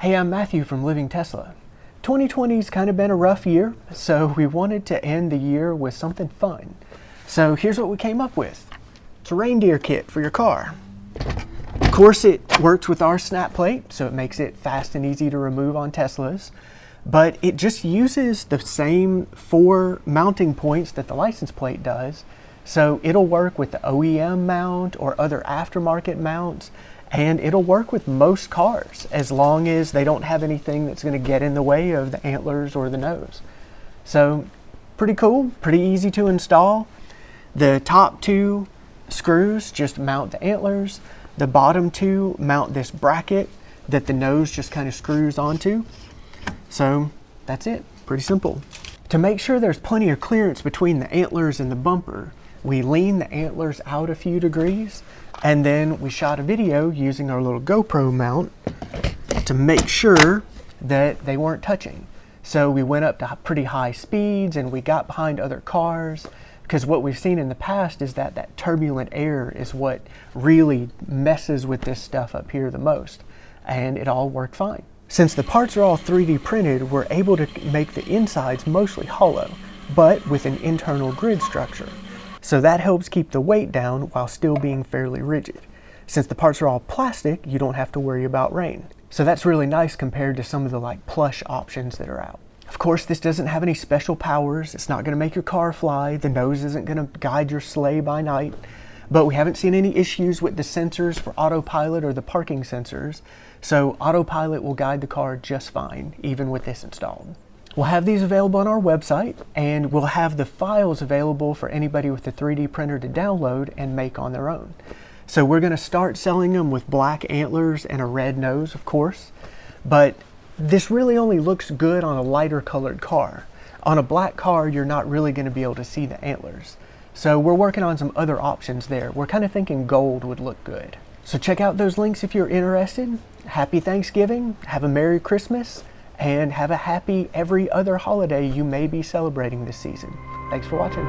Hey, I'm Matthew from Living Tesla. 2020's kind of been a rough year, so we wanted to end the year with something fun. So here's what we came up with. It's a reindeer kit for your car. Of course, it works with our snap plate, so it makes it fast and easy to remove on Teslas. But it just uses the same 4 mounting points that the license plate does. So it'll work with the OEM mount or other aftermarket mounts, and it'll work with most cars as long as they don't have anything that's going to get in the way of the antlers or the nose. So pretty cool, pretty easy to install. The top 2 screws just mount the antlers. The bottom 2 mount this bracket that the nose just kind of screws onto. So that's it, pretty simple. To make sure there's plenty of clearance between the antlers and the bumper, we lean the antlers out a few degrees, and then we shot a video using our little GoPro mount to make sure that they weren't touching. So we went up to pretty high speeds and we got behind other cars, because what we've seen in the past is that turbulent air is what really messes with this stuff up here the most, and it all worked fine. Since the parts are all 3D printed, we're able to make the insides mostly hollow, but with an internal grid structure. So that helps keep the weight down while still being fairly rigid. Since the parts are all plastic, you don't have to worry about rain. So that's really nice compared to some of the plush options that are out. Of course, this doesn't have any special powers. It's not going to make your car fly. The nose isn't going to guide your sleigh by night. But we haven't seen any issues with the sensors for autopilot or the parking sensors. So autopilot will guide the car just fine, even with this installed. We'll have these available on our website, and we'll have the files available for anybody with a 3D printer to download and make on their own. So we're going to start selling them with black antlers and a red nose, of course. But this really only looks good on a lighter colored car. On a black car, you're not really going to be able to see the antlers. So we're working on some other options there. We're kind of thinking gold would look good. So check out those links if you're interested. Happy Thanksgiving, have a Merry Christmas, and have a happy every other holiday you may be celebrating this season. Thanks for watching.